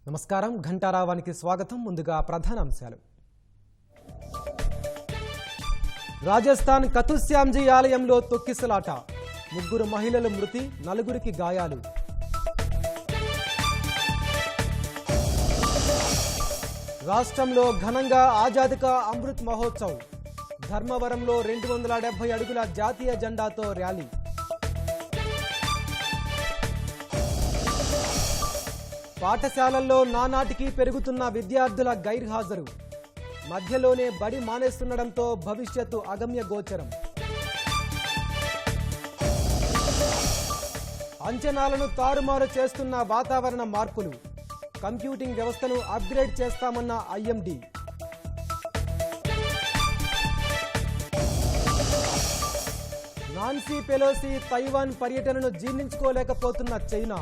నమస్కారం ఘంటారావానికి స్వాగతం. ముందుగా ప్రధాన అంశాలు. రాజస్థాన్ కతుశ్యాంజీ ఆలయంలో తొక్కిసలాట, 3 మహిళల మృతి, 4 గాయాలు. రాష్ట్రంలో ఘనంగా ఆజాదీ కా అమృత్ మహోత్సవ్, ధర్మవరంలో 270 అడుగుల జాతీయ జెండాతో ర్యాలీ. పాఠశాలల్లో నానాటికి పెరుగుతున్న విద్యార్థుల గైర్హాజరు, మధ్యలోనే బడి మానేస్తుండడంతో భవిష్యత్తు అగమ్య గోచరం. అంచనాలను తారుమారు చేస్తున్న వాతావరణ మార్పులు, కంప్యూటింగ్ వ్యవస్థను అప్గ్రేడ్ చేస్తామన్న ఐఎండీ. నాన్సీ పెలోసి తైవాన్ పర్యటనను జీర్ణించుకోలేకపోతున్న చైనా,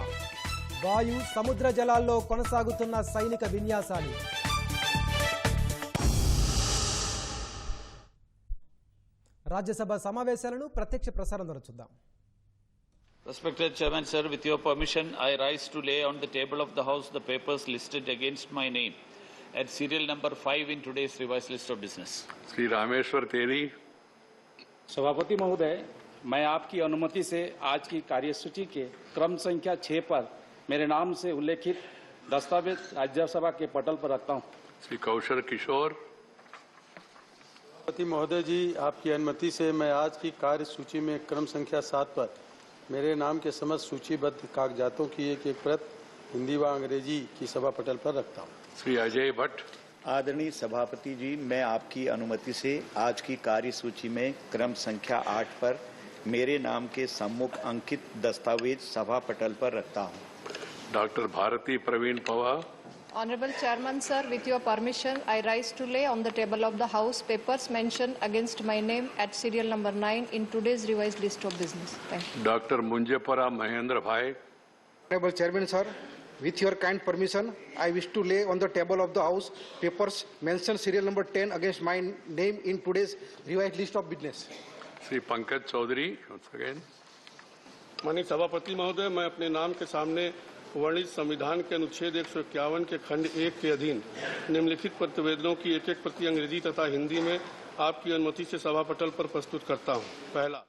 వాయు సముద్ర జలాల్లో కొనసాగుతున్న సైనిక విన్యాసాలు. రాజ్యసభ సమావేశాలను ప్రత్యక్ష ప్రసారం ద్వారా చూద్దాం. Respected Chairman, sir, with your permission, I rise to lay on the table of the House the papers listed against my name at serial number 5 in today's revised list of business. Shri Rameshwar तेरी. सभापति महोदय, मैं आपकी अनुमति से आज की कार्यसूची के क्रम संख्या 6 पर मेरे नाम से उल्लेखित दस्तावेज राज्यसभा के पटल पर रखता हूं. श्री कौशल किशोर. सभापति महोदय जी, आपकी अनुमति से मैं आज की कार्य सूची में क्रम संख्या 7 पर मेरे नाम के समस्त सूचीबद्ध कागजातों की एक प्रत हिंदी व अंग्रेजी की सभा पटल पर रखता हूँ. श्री अजय भट्ट. आदरणीय सभापति जी, मैं आपकी अनुमति से आज की कार्य सूची में क्रम संख्या 8 पर मेरे नाम के सम्मुख अंकित दस्तावेज सभा पटल पर रखता हूँ. Doctor Bharati Pravin Pawar. Honorable Chairman, sir, with your permission, I rise to lay on the table of the House papers mentioned against my name at serial number 9 in today's revised list of business. Thank you. Doctor Munjapara Mahendra bhai. Honorable Chairman, sir, with your kind permission, I wish to lay on the table of the House papers mentioned serial number 10 against my name in today's revised list of business. Shri Pankaj Chaudhary. once again. माननीय सभापति महोदय, मैं अपने नाम के सामने वर्णित संविधान के अनुच्छेद 151 के खंड 1 के अधीन निम्नलिखित प्रतिवेदनों की एक प्रति अंग्रेजी तथा हिंदी में आपकी अनुमति से सभा पटल पर प्रस्तुत करता हूं. पहला,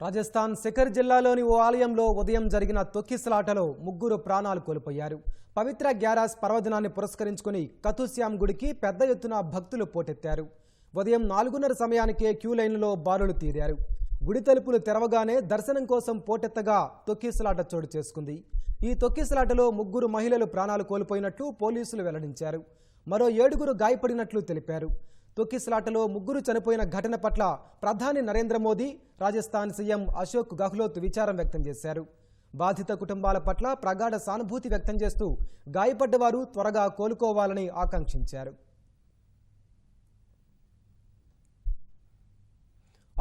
రాజస్థాన్ సికర్ జిల్లాలోని ఓ ఆలయంలో ఉదయం జరిగిన తొక్కిసలాటలో 3 ప్రాణాలు కోల్పోయారు. పవిత్ర గ్యారాస్ పర్వదినాన్ని పురస్కరించుకుని కతుశ్యాం గుడికి పెద్ద ఎత్తున భక్తులు పోటెత్తారు. ఉదయం 4:30 సమయానికే క్యూ లైన్లో బారులు తీరారు. గుడి తలుపులు తెరవగానే దర్శనం కోసం పోటెత్తగా తొక్కిసలాట చోటు చేసుకుంది. ఈ తొక్కిసలాటలో 3 మహిళలు ప్రాణాలు కోల్పోయినట్లు పోలీసులు వెల్లడించారు. మరో 7 గాయపడినట్లు తెలిపారు. తొక్కిసలాటలో 3 చనిపోయిన ఘటన పట్ల ప్రధాని నరేంద్ర మోదీ, రాజస్థాన్ సీఎం అశోక్ గెహ్లోట్ విచారం వ్యక్తం చేశారు. బాధిత కుటుంబాల పట్ల ప్రగాఢ సానుభూతి వ్యక్తం చేస్తూ గాయపడ్డవారు త్వరగా కోలుకోవాలని ఆకాంక్షించారు.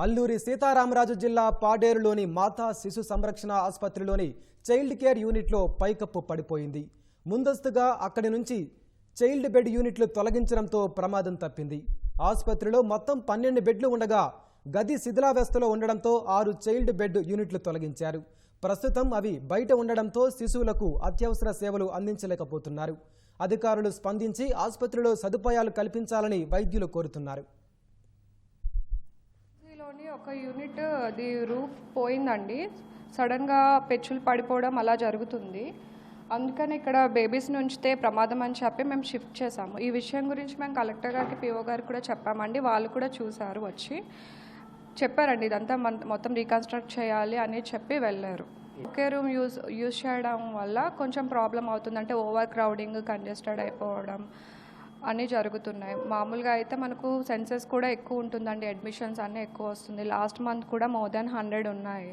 అల్లూరి సీతారామరాజు జిల్లా పాడేరులోని మాతా శిశు సంరక్షణ ఆసుపత్రిలోని చైల్డ్ కేర్ యూనిట్లో పైకప్పు పడిపోయింది. ముందస్తుగా అక్కడి నుంచి చైల్డ్ బెడ్ యూనిట్లు తొలగించడంతో ప్రమాదం తప్పింది. ఆసుపత్రిలో మొత్తం 12 బెడ్లు ఉండగా గది శిథిలావస్థలో ఉండడంతో 6 చైల్డ్ బెడ్ యూనిట్లు తొలగించారు. ప్రస్తుతం అవి బయట ఉండడంతో శిశువులకు అత్యవసర సేవలు అందించలేకపోతున్నారు. అధికారులు స్పందించి ఆసుపత్రిలో సదుపాయాలు కల్పించాలని వైద్యులు కోరుతున్నారు. ఒక యూనిట్ అది రూఫ్ పోయిందండి, సడన్గా పెచ్చులు పడిపోవడం అలా జరుగుతుంది. అందుకని ఇక్కడ బేబీస్ని ఉంచితే ప్రమాదం అని చెప్పి మేము షిఫ్ట్ చేసాము. ఈ విషయం గురించి మేము కలెక్టర్ గారికి, పిఓ గారికి కూడా చెప్పామండి. వాళ్ళు కూడా చూసారు, వచ్చి చెప్పారండి ఇదంతా మొత్తం రీకన్స్ట్రక్ట్ చేయాలి అని చెప్పి వెళ్ళారు. ఒకే రూమ్ యూజ్ చేయడం వల్ల కొంచెం ప్రాబ్లం అవుతుంది, అంటే ఓవర్ క్రౌడింగ్, కంజెస్టెడ్ అయిపోవడం అన్నీ జరుగుతున్నాయి. మామూలుగా అయితే మనకు సెన్సెస్ కూడా ఎక్కువ ఉంటుందండి, అడ్మిషన్స్ అన్నీ ఎక్కువ వస్తుంది. లాస్ట్ మంత్ కూడా మోర్ దెన్ 100 ఉన్నాయి.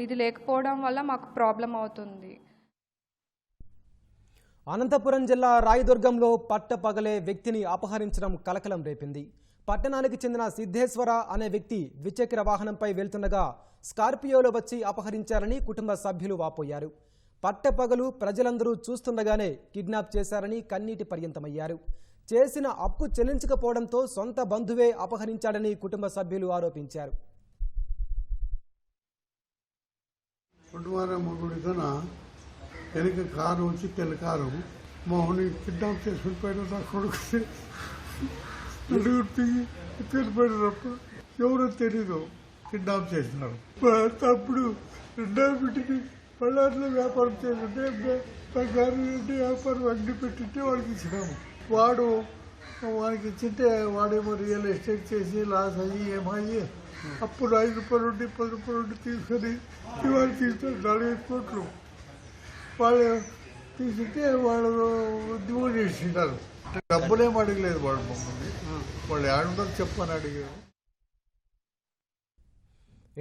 ఇది లేకపోవడం వల్ల మాకు ప్రాబ్లం అవుతుంది. అనంతపురం జిల్లా రాయదుర్గంలో పట్టపగలే వ్యక్తిని అపహరించడం కలకలం రేపింది. పట్టణానికి చెందిన సిద్ధేశ్వర అనే వ్యక్తి ద్విచక్ర వాహనంపై వెళ్తుండగా స్కార్పియోలో వచ్చి అపహరించారని కుటుంబ సభ్యులు వాపోయారు. పట్టపగలు ప్రజలందరూ చూస్తుండగానే కిడ్నాప్ చేశారని కన్నీటి పర్యంతమయ్యారు. చేసిన అప్పు చెల్లించకపోవడంతో సొంత బంధువే అపహరించాడని కుటుంబ సభ్యులు ఆరోపించారు. వెనక కారు వచ్చి తెల్ల కారు మోహన్ కిడ్నాప్ చేసుకుని పోయిన నా కొడుకు చనిపోయినప్పుడు ఎవరో తెలీదు కిడ్నాప్ చేసినారు. అప్పుడు రెండో బిడ్డకి పళ్ళాట్లో వ్యాపారం చేస్తుంటే బంగారు వ్యాపారం అడ్డు పెట్టింటే వాడికి ఇచ్చినాము. వాడికి ఇచ్చింటే వాడేమో రియల్ ఎస్టేట్ చేసి లాస్ అయ్యి ఏమయ్యి అప్పుడు 5 రూపాయలు ఉండి 10 రూపాయలు ఉండి తీసుకొని ఇవాళ తీసుకొని 4 కోట్లు వాళ్ళు తీసుకుంటే వాళ్ళు ఉద్యోగం చేసినారు. డబ్బులేం అడగలేదు వాడు మమ్మల్ని. వాళ్ళు ఏడుందో చెప్పని అడిగారు.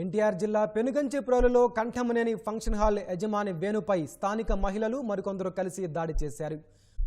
ఎన్టీఆర్ జిల్లా పెనుగంచిప్రోలులో కంఠమనేని ఫంక్షన్ హాల్ యజమాని వేణుపై స్థానిక మహిళలు మరికొందరు కలిసి దాడి చేశారు.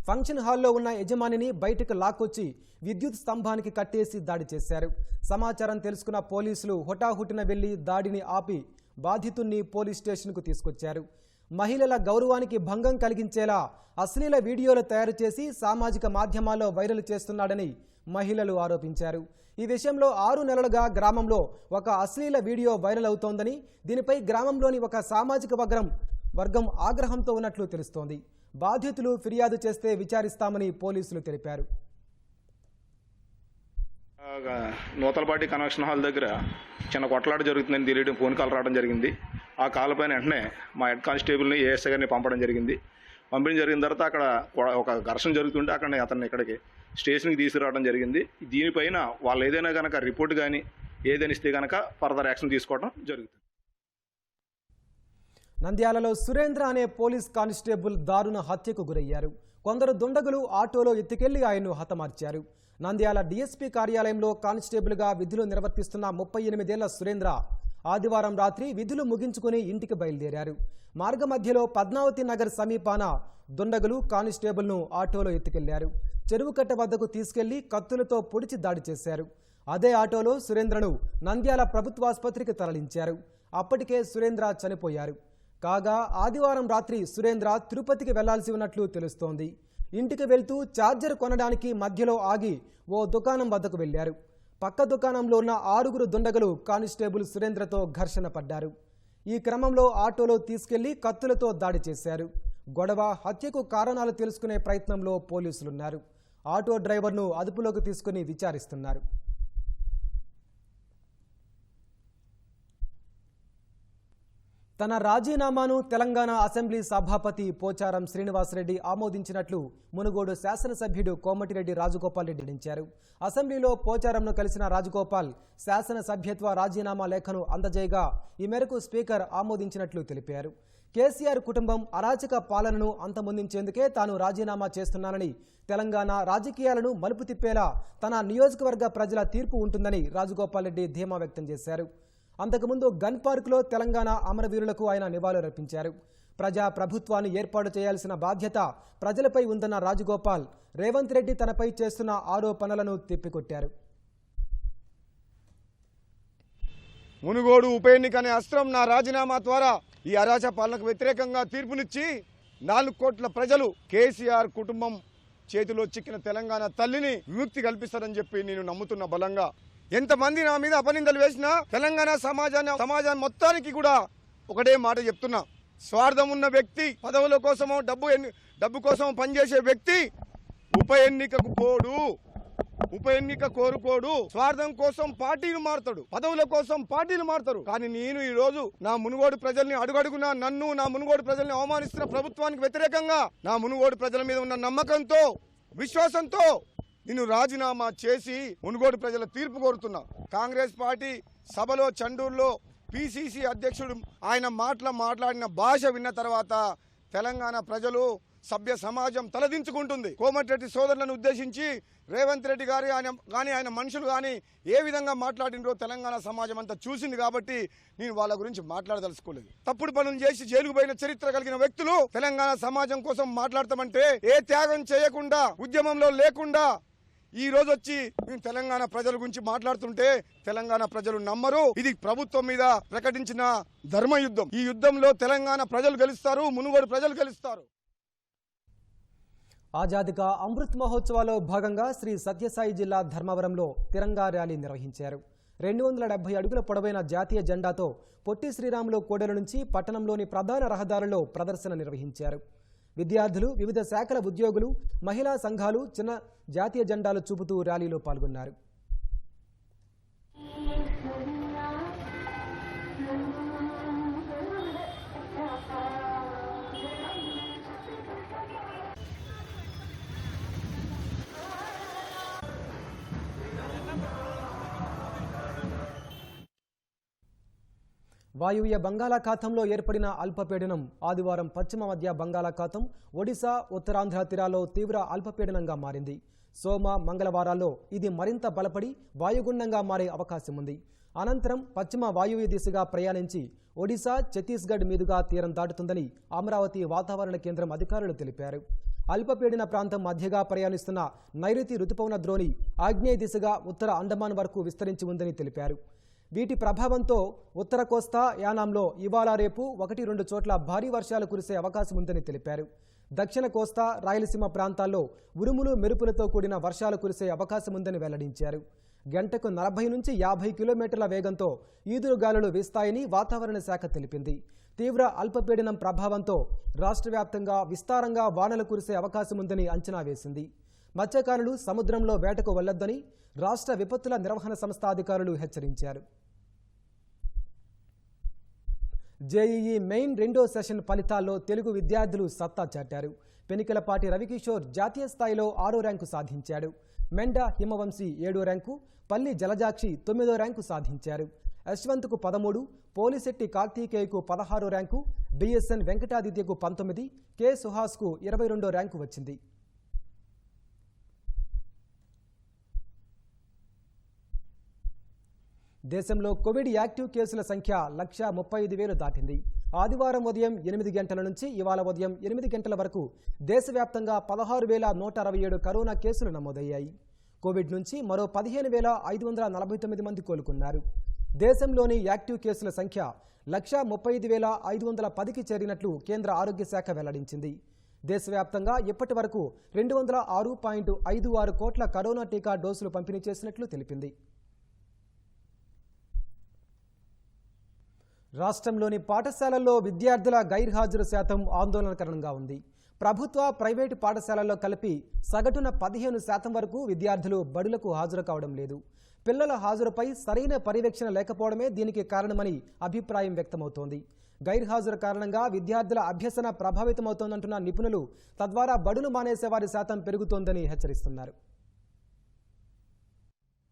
ఫంక్షన్ హాల్లో ఉన్న యజమానిని బయటకు లాక్కొచ్చి విద్యుత్ స్తంభానికి కట్టేసి దాడి చేశారు. సమాచారం తెలుసుకున్న పోలీసులు హుటాహుటిన వెళ్లి దాడిని ఆపి బాధితుణ్ణి పోలీస్ స్టేషన్కు తీసుకొచ్చారు. మహిళల గౌరవానికి భంగం కలిగించేలా అశ్లీల వీడియోలు తయారు చేసి సామాజిక మాధ్యమాల్లో వైరల్ చేస్తున్నాడని మహిళలు ఆరోపించారు. ఈ విషయంలో 6 నెలలుగా గ్రామంలో ఒక అశ్లీల వీడియో వైరల్ అవుతోందని, దీనిపై గ్రామంలోని ఒక సామాజిక వర్గం ఆగ్రహంతో ఉన్నట్లు తెలుస్తోంది. బాధితులు ఫిర్యాదు చేస్తే విచారిస్తామని పోలీసులు తెలిపారు. నూతలపాటి కనెక్షన్ హాల్ దగ్గర చిన్న కొట్లాట జరుగుతుందని తెలియడం ఫోన్ కాల్ రావడం జరిగింది. ఆ కాల్ పైన వెంటనే మా హెడ్ కానిస్టేబుల్ని ఏఎస్ఐ గారిని పంపడం జరిగింది. పంపిణీ జరిగిన తర్వాత అక్కడ ఒక ఘర్షణ జరుగుతుంటే అక్కడ అతన్ని ఇక్కడికి స్టేషన్కి తీసుకురావడం జరిగింది. దీనిపైన వాళ్ళు ఏదైనా కనుక రిపోర్ట్ కానీ ఏదైనా ఇస్తే కనుక ఫర్దర్ యాక్షన్ తీసుకోవడం జరుగుతుంది. నంద్యాలలో సురేంద్ర అనే పోలీస్ కానిస్టేబుల్ దారుణ హత్యకు గురయ్యారు. కొందరు దుండగులు ఆటోలో ఎత్తుకెళ్లి ఆయన్ను హతమార్చారు. నంద్యాల డీఎస్పీ కార్యాలయంలో కానిస్టేబుల్గా విధులు నిర్వర్తిస్తున్న 38 ఏళ్ల సురేంద్ర ఆదివారం రాత్రి విధులు ముగించుకుని ఇంటికి బయలుదేరారు. మార్గమధ్యలో పద్మావతి నగర్ సమీపాన దుండగులు కానిస్టేబుల్ను ఆటోలో ఎత్తుకెళ్లారు. చెరువుకట్ట వద్దకు తీసుకెళ్లి కత్తులతో పొడిచి దాడి చేశారు. అదే ఆటోలో సురేంద్రను నంద్యాల ప్రభుత్వాసుపత్రికి తరలించారు. అప్పటికే సురేంద్ర చనిపోయారు. కాగా ఆదివారం రాత్రి సురేంద్ర తిరుపతికి వెళ్లాల్సి ఉన్నట్లు తెలుస్తోంది. ఇంటికి వెళ్తూ ఛార్జర్ కొనడానికి మధ్యలో ఆగి ఓ దుకాణం వద్దకు వెళ్లారు. పక్క దుకాణంలో ఉన్న 6 దుండగులు కానిస్టేబుల్ సురేంద్రతో ఘర్షణ పడ్డారు. ఈ క్రమంలో ఆటోలో తీసుకెళ్లి కత్తులతో దాడి చేశారు. గొడవ, హత్యకు కారణాలు తెలుసుకునే ప్రయత్నంలో పోలీసులున్నారు. ఆటో డ్రైవర్ను అదుపులోకి తీసుకుని విచారిస్తున్నారు. తన రాజీనామాను తెలంగాణ అసెంబ్లీ సభాపతి పోచారం శ్రీనివాసరెడ్డి ఆమోదించినట్లు మునుగోడు శాసనసభ్యుడు కోమటిరెడ్డి రాజగోపాల్ రెడ్డి వెల్లడించారు. అసెంబ్లీలో పోచారంను కలిసిన రాజగోపాల్ శాసనసభ్యత్వ రాజీనామా లేఖను అందజేయగా ఈ మేరకు స్పీకర్ ఆమోదించినట్లు తెలిపారు. కేసీఆర్ కుటుంబం అరాచక పాలనను అంతమొందించేందుకే తాను రాజీనామా చేస్తున్నానని, తెలంగాణ రాజకీయాలను మలుపు తిప్పేలా తన నియోజకవర్గ ప్రజల తీర్పు ఉంటుందని రాజగోపాల్ రెడ్డి ధీమా వ్యక్తం చేశారు. అంతకుముందు గన్ పార్కులో తెలంగాణ అమరవీరులకు ఆయన నివాళులర్పించారు. ప్రజా ప్రభుత్వాన్ని ఏర్పాటు చేయాల్సిన బాధ్యత ప్రజలపై ఉందన్న రాజగోపాల్ రేవంత్ రెడ్డి తనపై చేస్తున్న ఆరోపణలను తిప్పికొట్టారు. మునుగోడు ఉప ఎన్నిక అనే అస్త్రం నా రాజీనామా ద్వారా ఈ అరాచక పాలనకు వ్యతిరేకంగా తీర్పునిచ్చి 4 కోట్ల ప్రజలు కేసీఆర్ కుటుంబం చేతిలో చిక్కిన తెలంగాణ తల్లిని విముక్తి కల్పిస్తారని చెప్పి నేను నమ్ముతున్న బలంగా. ఎంతమంది నా మీద అపనిందలు వేసినా తెలంగాణ సమాజాన్ని మొత్తానికి కూడా ఒకటే మాట చెప్తున్నా, స్వార్థం ఉన్న వ్యక్తి, పదవుల కోసమో డబ్బు కోసం పనిచేసే వ్యక్తి ఉప ఎన్నికకు పోడు, ఉప ఎన్నిక కోరుకోడు. స్వార్థం కోసం పార్టీలు మారుతాడు, పదవుల కోసం పార్టీలు మారుతారు. కానీ నేను ఈ రోజు నా మునుగోడు ప్రజల్ని అడుగడుగునా నన్ను, నా మునుగోడు ప్రజల్ని అవమానిస్తున్న ప్రభుత్వానికి వ్యతిరేకంగా నా మునుగోడు ప్రజల మీద ఉన్న నమ్మకంతో, విశ్వాసంతో నేను రాజీనామా చేసి మునుగోడు ప్రజల తీర్పు కోరుతున్నా. కాంగ్రెస్ పార్టీ సభలో చండూరులో పిసిసి అధ్యక్షుడు ఆయన మాట్లాడిన భాష విన్న తర్వాత తెలంగాణ ప్రజలు, సభ్య సమాజం తలదించుకుంటుంది. కోమటిరెడ్డి సోదరులను ఉద్దేశించి రేవంత్ రెడ్డి గారు ఆయన మనుషులు కానీ ఏ విధంగా మాట్లాడినరో తెలంగాణ సమాజం అంతా చూసింది. కాబట్టి నేను వాళ్ళ గురించి మాట్లాడదలుచుకోలేదు. తప్పుడు పనులు చేసి జైలుకు పోయిన చరిత్ర కలిగిన వ్యక్తులు తెలంగాణ సమాజం కోసం మాట్లాడతామంటే ఏ త్యాగం చేయకుండా, ఉద్యమంలో లేకుండా ఈ రోజు వచ్చి మేము తెలంగాణ ప్రజల గురించి మాట్లాడుతుంటే తెలంగాణ ప్రజలు నమ్మరు. ఇది ప్రభుత్వం మీద ప్రకటించిన ధర్మయుద్ధం. ఈ యుద్ధంలో తెలంగాణ ప్రజలు గెలుస్తారు, మునుగోడు ప్రజలు గెలుస్తారు. ఆజాదీ కా అమృత్ మహోత్సవాలో భాగంగా శ్రీ సత్యసాయి జిల్లా ధర్మవరంలో తిరంగా ర్యాలీ నిర్వహించారు. 270 అడుగుల పొడవైన జాతీయ జెండాతో పొట్టి శ్రీరాములు కూడలి నుంచి పట్టణంలోని ప్రధాన రహదారుల్లో ప్రదర్శన నిర్వహించారు. విద్యార్థులు, వివిధ శాఖల ఉద్యోగులు, మహిళా సంఘాలు చిన్న జాతీయ జెండాలు చూపుతూ ర్యాలీలో పాల్గొన్నారు. వాయువ్య బంగాళాఖాతంలో ఏర్పడిన అల్పపీడనం ఆదివారం పశ్చిమ మధ్య బంగాళాఖాతం, ఒడిశా, ఉత్తరాంధ్ర తీరాల్లో తీవ్ర అల్పపీడనంగా మారింది. సోమ, మంగళవారాల్లో ఇది మరింత బలపడి వాయుగుండంగా మారే అవకాశం ఉంది. అనంతరం పశ్చిమ వాయువ్య దిశగా ప్రయాణించి ఒడిశా, ఛత్తీస్గఢ్ మీదుగా తీరం దాటుతుందని అమరావతి వాతావరణ కేంద్రం అధికారులు తెలిపారు. అల్పపీడన ప్రాంతం మధ్యగా ప్రయాణిస్తున్న నైరుతి రుతుపవన ద్రోణి ఆగ్నేయ దిశగా ఉత్తర అండమాన్ వరకు విస్తరించి ఉందని తెలిపారు. వీటి ప్రభావంతో ఉత్తర కోస్తా, యానాంలో ఇవాళ రేపు 1-2 చోట్ల భారీ వర్షాలు కురిసే అవకాశం ఉందని తెలిపారు. దక్షిణ కోస్తా, రాయలసీమ ప్రాంతాల్లో ఉరుములు, మెరుపులతో కూడిన వర్షాలు కురిసే అవకాశం ఉందని వెల్లడించారు. గంటకు 40 నుంచి 50 కిలోమీటర్ల వేగంతో ఈదురుగాలులు వీస్తాయని వాతావరణ శాఖ తెలిపింది. తీవ్ర అల్పపీడనం ప్రభావంతో రాష్ట్ర వ్యాప్తంగా విస్తారంగా వానలు కురిసే అవకాశం ఉందని అంచనా వేసింది. మత్స్యకారులు సముద్రంలో వేటకు వెళ్లొద్దని రాష్ట్ర విపత్తుల నిర్వహణ సంస్థ అధికారులు హెచ్చరించారు. జేఈఈ మెయిన్ 2వ సెషన్ ఫలితాల్లో తెలుగు విద్యార్థులు సత్తా చాటారు. పెనికలపాటి రవికిషోర్ జాతీయ స్థాయిలో 6వ ర్యాంకు సాధించాడు. మెండ హిమవంశీ 7వ ర్యాంకు, పల్లి జలజాక్షి 9వ ర్యాంకు సాధించారు. యశ్వంత్కు 13, పోలిశెట్టి కార్తీకేయకు 16వ ర్యాంకు, బిఎస్ఎన్ వెంకటాదిత్యకు 19, కె సుహాస్కు 22వ ర్యాంకు వచ్చింది. దేశంలో కోవిడ్ యాక్టివ్ కేసుల సంఖ్య 1,35,000 దాటింది. ఆదివారం ఉదయం 8 గంటల నుంచి ఇవాళ ఉదయం 8 గంటల వరకు దేశవ్యాప్తంగా 16,167 కరోనా కేసులు నమోదయ్యాయి. కోవిడ్ నుంచి మరో 15,549 మంది కోలుకున్నారు. దేశంలోని యాక్టివ్ కేసుల సంఖ్య 1,35,510కి చేరినట్లు కేంద్ర ఆరోగ్య శాఖ వెల్లడించింది. దేశవ్యాప్తంగా ఇప్పటి వరకు 206.56 కోట్ల కరోనా టీకా డోసులు పంపిణీ చేసినట్లు తెలిపింది. రాష్ట్రంలోని పాఠశాలల్లో విద్యార్థుల గైర్హాజరు శాతం ఆందోళనకరంగా ఉంది. ప్రభుత్వ, ప్రైవేటు పాఠశాలల్లో కలిపి సగటున 15% వరకు విద్యార్థులు బడులకు హాజరు కావడం లేదు. పిల్లల హాజరుపై సరైన పర్యవేక్షణ లేకపోవడమే దీనికి కారణమని అభిప్రాయం వ్యక్తమవుతోంది. గైర్హాజరు కారణంగా విద్యార్థుల అభ్యసన ప్రభావితమవుతోందంటున్న నిపుణులు, తద్వారా బడులు మానేసే వారి శాతం పెరుగుతోందని హెచ్చరిస్తున్నారు.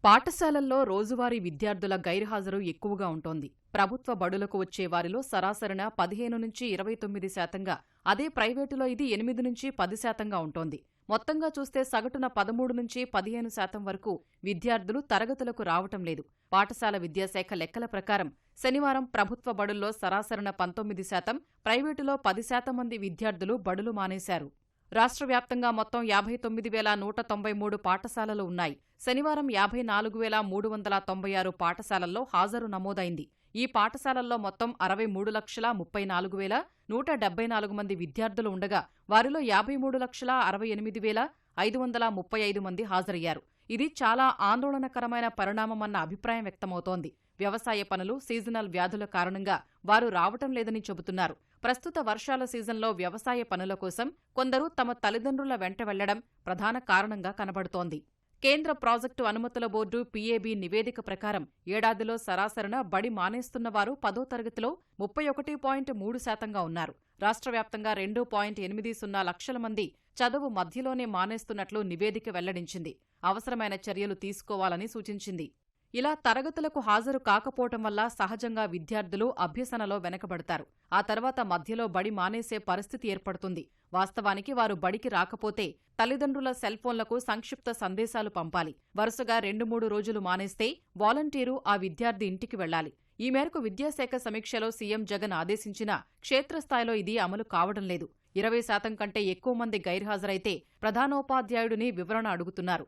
పాఠశాలల్లో రోజువారీ విద్యార్థుల గైర్హాజరు ఎక్కువగా ఉంటోంది. ప్రభుత్వ బడులకు వచ్చే వారిలో సరాసరిన 15 నుంచి 29%గా, అదే ప్రైవేటులో ఇది 8 నుంచి 10%గా ఉంటోంది. మొత్తంగా చూస్తే సగటున 13 నుంచి 15% వరకు విద్యార్థులు తరగతులకు రావటం లేదు. పాఠశాల విద్యాశాఖ లెక్కల ప్రకారం శనివారం ప్రభుత్వ బడుల్లో సరాసరిన 19%, ప్రైవేటులో 10% మంది విద్యార్థులు బడులు మానేశారు. రాష్ట్ర వ్యాప్తంగా మొత్తం 59,193 పాఠశాలలు ఉన్నాయి. శనివారం 54,396 పాఠశాలల్లో హాజరు నమోదైంది. ఈ పాఠశాలల్లో మొత్తం 63,34,174 మంది విద్యార్థులు ఉండగా, వారిలో 53,68,535 మంది హాజరయ్యారు. ఇది చాలా ఆందోళనకరమైన పరిణామమన్న అభిప్రాయం వ్యక్తమవుతోంది. వ్యవసాయ పనులు, సీజనల్ వ్యాధుల కారణంగా వారు రావటం లేదని చెబుతున్నారు. ప్రస్తుత వర్షాల సీజన్లో వ్యవసాయ పనుల కోసం కొందరు తమ తల్లిదండ్రుల వెంట వెళ్లడం ప్రధాన కారణంగా కనబడుతోంది. కేంద్ర ప్రాజెక్టు అనుమతుల బోర్డు పీఏబీ నివేదిక ప్రకారం ఏడాదిలో సరాసరిన బడి మానేస్తున్న వారు 10వ తరగతిలో 31.3%గా ఉన్నారు. రాష్ట్ర వ్యాప్తంగా 2.80 లక్షల మంది చదువు మధ్యలోనే మానేస్తున్నట్లు నివేదిక వెల్లడించింది. అవసరమైన చర్యలు తీసుకోవాలని సూచించింది. ఇలా తరగతులకు హాజరు కాకపోవటం వల్ల సహజంగా విద్యార్థులు అభ్యసనలో వెనకబడతారు. ఆ తర్వాత మధ్యలో బడి మానేసే పరిస్థితి ఏర్పడుతుంది. వాస్తవానికి వారు బడికి రాకపోతే తల్లిదండ్రుల సెల్ఫోన్లకు సంక్షిప్త సందేశాలు పంపాలి. వరుసగా 2-3 రోజులు మానేస్తే వాలంటీరు ఆ విద్యార్థి ఇంటికి వెళ్లాలి. ఈ మేరకు విద్యాశాఖ సమీక్షలో సీఎం జగన్ ఆదేశించినా క్షేత్రస్థాయిలో ఇది అమలు కావడం లేదు. 20% కంటే ఎక్కువ మంది గైర్హాజరైతే ప్రధానోపాధ్యాయుడిని వివరణ అడుగుతున్నారు.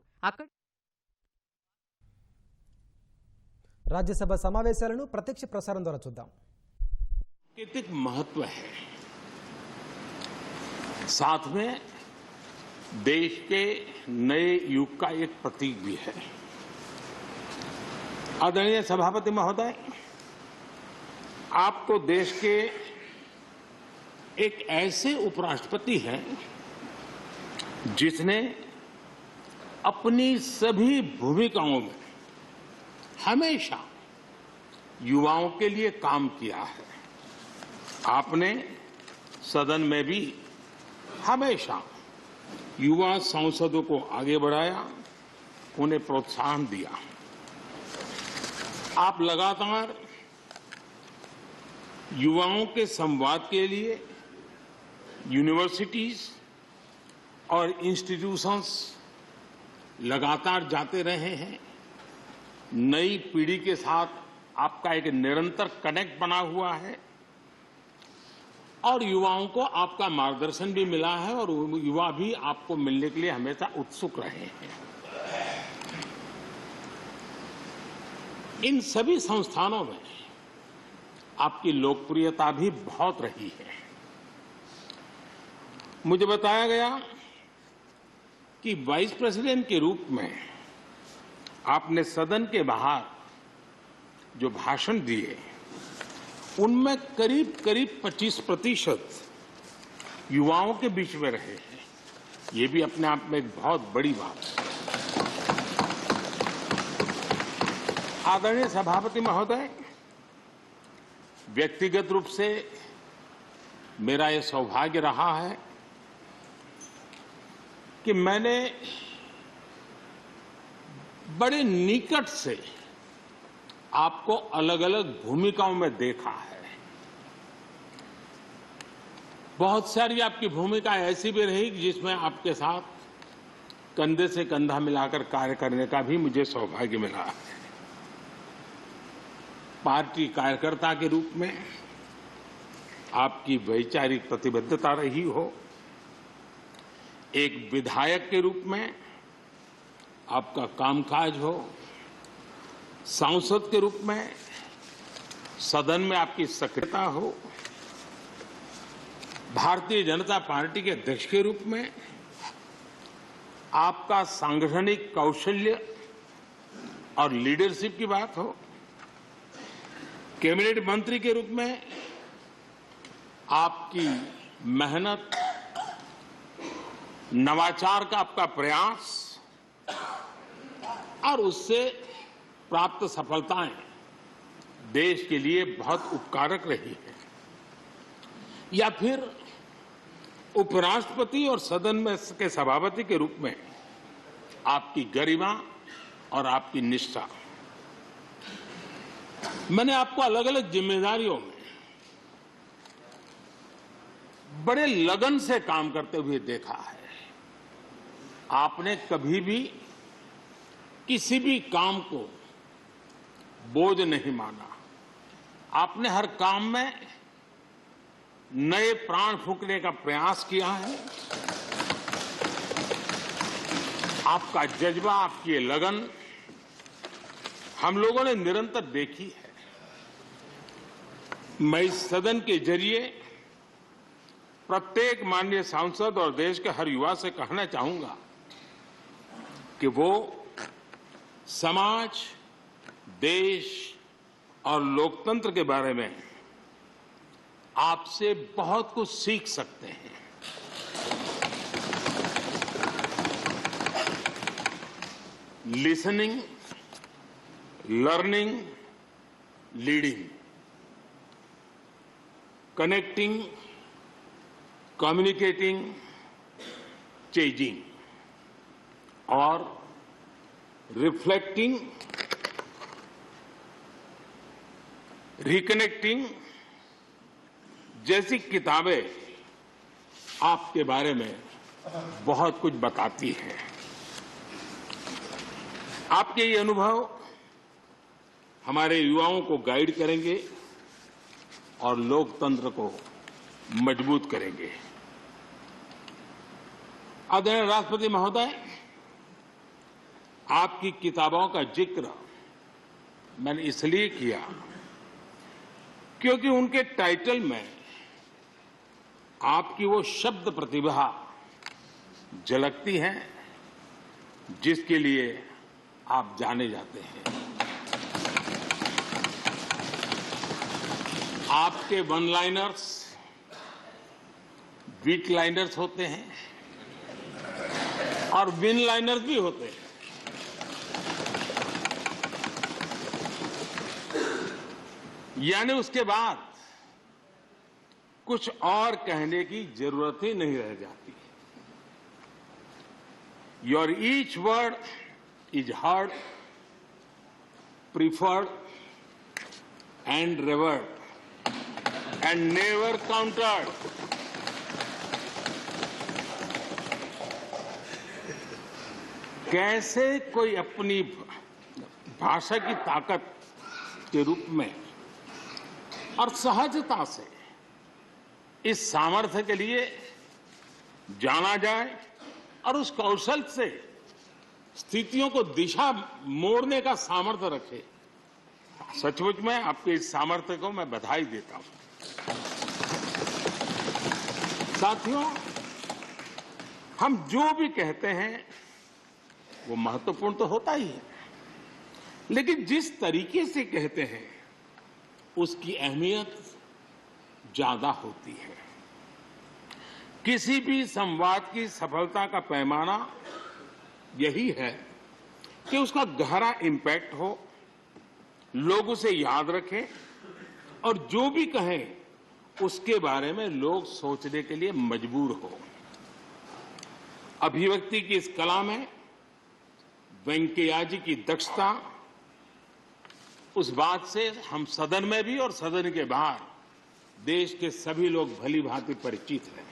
రాజ్యసభ సమావేశాలను ప్రత్యక్ష ప్రసారం ద్వారా చూద్దాం. सांकेतिक महत्व है, साथ में देश के नए युग का एक प्रतीक भी है. आदरणीय सभापति महोदय, आप तो देश के एक ऐसे उपराष्ट्रपति हैं जिसने अपनी सभी भूमिकाओं में हमेशा युवाओं के लिए काम किया है। आपने सदन में भी हमेशा युवा सांसदों को आगे बढ़ाया, उन्हें प्रोत्साहन दिया। आप लगातार युवाओं के संवाद के लिए यूनिवर्सिटीज और इंस्टीट्यूशंस लगातार जाते रहे हैं। नई पीढ़ी के साथ आपका एक निरंतर कनेक्ट बना हुआ है और युवाओं को आपका मार्गदर्शन भी मिला है और युवा भी आपको मिलने के लिए हमेशा उत्सुक रहे हैं। इन सभी संस्थानों में आपकी लोकप्रियता भी बहुत रही है। मुझे बताया गया कि वाइस प्रेसिडेंट के रूप में आपने सदन के बाहर जो भाषण दिए उनमें करीब करीब 25% युवाओं के बीच में रहे हैं। ये भी अपने आप में एक बहुत बड़ी बात है। आदरणीय सभापति महोदय, व्यक्तिगत रूप से मेरा यह सौभाग्य रहा है कि मैंने बड़े निकट से आपको अलग अलग भूमिकाओं में देखा है। बहुत सारी आपकी भूमिका ऐसी भी रही जिसमें आपके साथ कंधे से कंधा मिलाकर कार्य करने का भी मुझे सौभाग्य मिला है। पार्टी कार्यकर्ता के रूप में आपकी वैचारिक प्रतिबद्धता रही हो, एक विधायक के रूप में आपका कामकाज हो, सांसद के रूप में सदन में आपकी सक्रियता हो, भारतीय जनता पार्टी के अध्यक्ष के रूप में आपका सांगठनिक कौशल्य और लीडरशिप की बात हो, कैबिनेट मंत्री के रूप में आपकी मेहनत, नवाचार का आपका प्रयास और उससे प्राप्त सफलताएं देश के लिए बहुत उपकारक रही है, या फिर उपराष्ट्रपति और सदन में के सभापति के रूप में आपकी गरिमा और आपकी निष्ठा। मैंने आपको अलग अलग जिम्मेदारियों में बड़े लगन से काम करते हुए देखा है। आपने कभी भी किसी भी काम को बोझ नहीं माना। आपने हर काम में नए प्राण फूंकने का प्रयास किया है। आपका जज्बा, आपकी ये लगन हम लोगों ने निरंतर देखी है। मैं इस सदन के जरिए प्रत्येक माननीय सांसद और देश के हर युवा से कहना चाहूंगा कि वो समाज, देश और लोकतंत्र के बारे में आपसे बहुत कुछ सीख सकते हैं। Listening, learning, leading, connecting, communicating, changing और रिफ्लेक्टिंग, रिकनेक्टिंग जैसी किताबें आपके बारे में बहुत कुछ बताती हैं। आपके ये अनुभव हमारे युवाओं को गाइड करेंगे और लोकतंत्र को मजबूत करेंगे। आदरणीय राष्ट्रपति महोदय, आपकी किताबों का जिक्र मैंने इसलिए किया क्योंकि उनके टाइटल में आपकी वो शब्द प्रतिभा झलकती है जिसके लिए आप जाने जाते हैं। आपके वन लाइनर्स वीक लाइनर्स होते हैं और विन लाइनर्स भी होते हैं। यानी उसके बाद कुछ और कहने की जरूरत ही नहीं रह जाती। Your each word is heard, preferred and revered and never countered. कैसे कोई अपनी भाषा की ताकत के रूप में और सहजता से इस सामर्थ्य के लिए जाना जाए और उस कौशल से स्थितियों को दिशा मोड़ने का सामर्थ्य रखे, सचमुच में आपके इस सामर्थ्य को मैं बधाई देता हूं। साथियों, हम जो भी कहते हैं वो महत्वपूर्ण तो होता ही है, लेकिन जिस तरीके से कहते हैं उसकी अहमियत ज्यादा होती है। किसी भी संवाद की सफलता का पैमाना यही है कि उसका गहरा इंपैक्ट हो, लोग उसे याद रखें और जो भी कहें उसके बारे में लोग सोचने के लिए मजबूर हो। अभिव्यक्ति की इस कला में वेंकैया जी की दक्षता, उस बात से हम सदन में भी और सदन के बाहर देश के सभी लोग भली भांति परिचित हैं।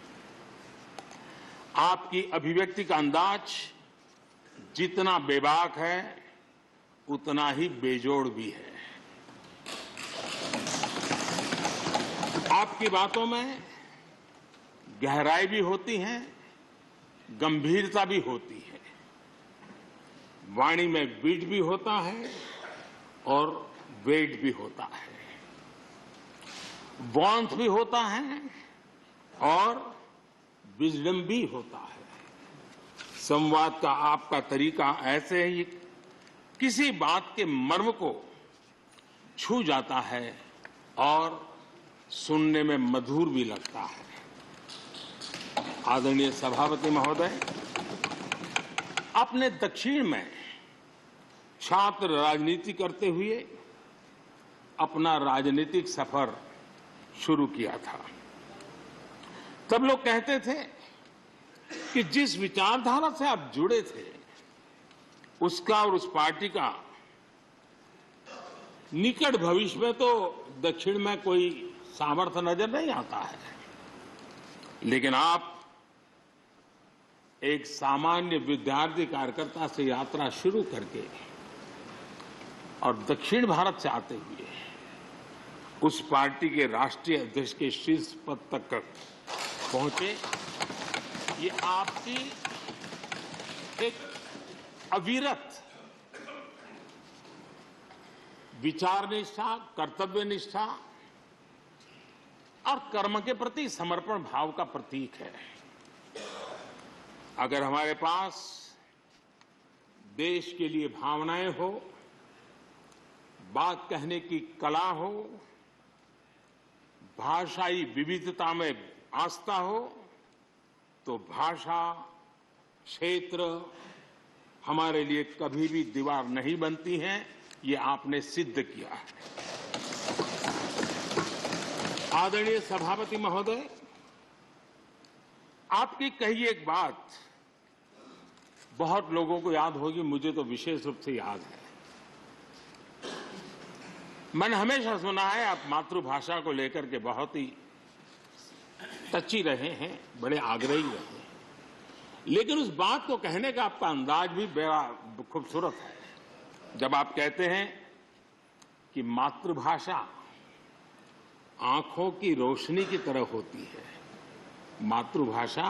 आपकी अभिव्यक्ति का अंदाज जितना बेबाक है उतना ही बेजोड़ भी है। आपकी बातों में गहराई भी होती है, गंभीरता भी होती है, वाणी में बीट भी होता है और वेट भी होता है, वार्मथ भी होता है और विजडम भी होता है। संवाद का आपका तरीका ऐसे ही किसी बात के मर्म को छू जाता है और सुनने में मधुर भी लगता है। आदरणीय सभापति महोदय, आपने दक्षिण में छात्र राजनीति करते हुए अपना राजनीतिक सफर शुरू किया था। तब लोग कहते थे कि जिस विचारधारा से आप जुड़े थे उसका और उस पार्टी का निकट भविष्य में तो दक्षिण में कोई सामर्थ्य नजर नहीं आता है, लेकिन आप एक सामान्य विद्यार्थी कार्यकर्ता से यात्रा शुरू करके और दक्षिण भारत से आते हुए उस पार्टी के राष्ट्रीय अध्यक्ष के शीर्ष पद तक पहुंचे। ये आपकी एक अविरत विचार निष्ठा, कर्तव्य निष्ठा और कर्म के प्रति समर्पण भाव का प्रतीक है। अगर हमारे पास देश के लिए भावनाएं हो, बात कहने की कला हो, भाषाई विविधता में आस्था हो, तो भाषा क्षेत्र हमारे लिए कभी भी दीवार नहीं बनती है। ये आपने सिद्ध किया है। आदरणीय सभापति महोदय, आपकी कही एक बात बहुत लोगों को याद होगी, मुझे तो विशेष रूप से याद है। मैंने हमेशा सुना है आप मातृभाषा को लेकर के बहुत ही टची रहे हैं, बड़े आग्रही रहे हैं, लेकिन उस बात को कहने का आपका अंदाज भी बड़ा खूबसूरत है। जब आप कहते हैं कि मातृभाषा आंखों की रोशनी की तरह होती है, मातृभाषा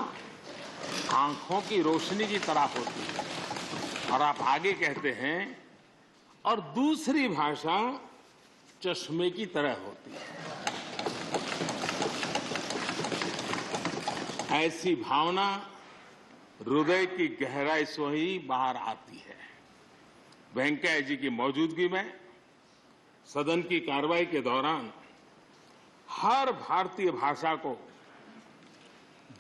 आंखों की रोशनी की तरह होती है, और आप आगे कहते हैं और दूसरी भाषा चश्मे की तरह होती है। ऐसी भावना हृदय की गहराई से ही बाहर आती है। वेंकैया जी की मौजूदगी में सदन की कार्रवाई के दौरान हर भारतीय भाषा को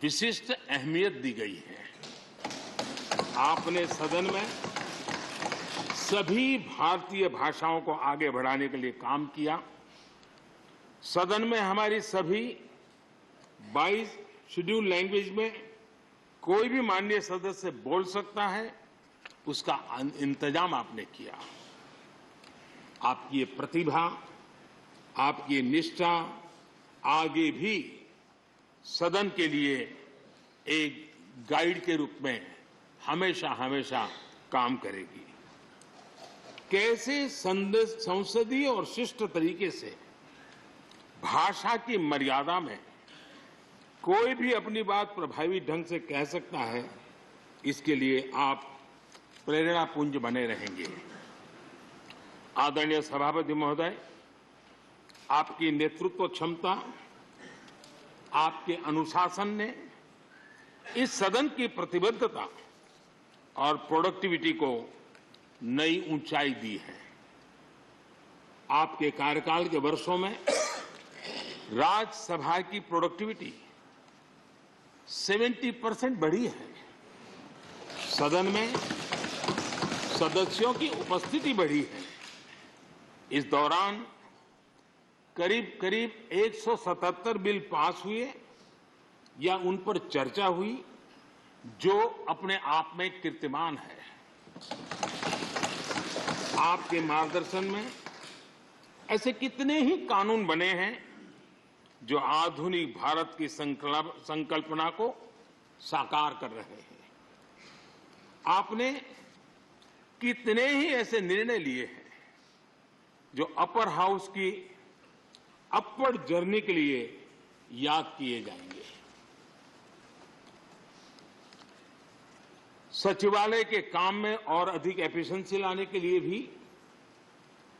विशिष्ट अहमियत दी गई है। आपने सदन में सभी भारतीय भाषाओं को आगे बढ़ाने के लिए काम किया। सदन में हमारी सभी 22 शेड्यूल लैंग्वेज में कोई भी माननीय सदस्य बोल सकता है, उसका इंतजाम आपने किया। आपकी ये प्रतिभा, आपकी निष्ठा आगे भी सदन के लिए एक गाइड के रूप में हमेशा हमेशा काम करेगी। कैसे संसदीय और शिष्ट तरीके से भाषा की मर्यादा में कोई भी अपनी बात प्रभावी ढंग से कह सकता है, इसके लिए आप प्रेरणापुंज बने रहेंगे। आदरणीय सभापति महोदय, आपकी नेतृत्व क्षमता, आपके अनुशासन ने इस सदन की प्रतिबद्धता और प्रोडक्टिविटी को नई ऊंचाई दी है। आपके कार्यकाल के वर्षों में राज्यसभा की प्रोडक्टिविटी 70% बढ़ी है। सदन में सदस्यों की उपस्थिति बढ़ी है। इस दौरान करीब करीब 177 बिल पास हुए या उन पर चर्चा हुई, जो अपने आप में कीर्तिमान है। आपके मार्गदर्शन में ऐसे कितने ही कानून बने हैं जो आधुनिक भारत की संकल्पना को साकार कर रहे हैं। आपने कितने ही ऐसे निर्णय लिए हैं जो अपर हाउस की अपवर्ड जर्नी के लिए याद किए जाएंगे। सचिवालय के काम में और अधिक एफिशिएंसी लाने के लिए भी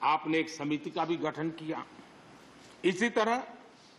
आपने एक समिति का भी गठन किया। इसी तरह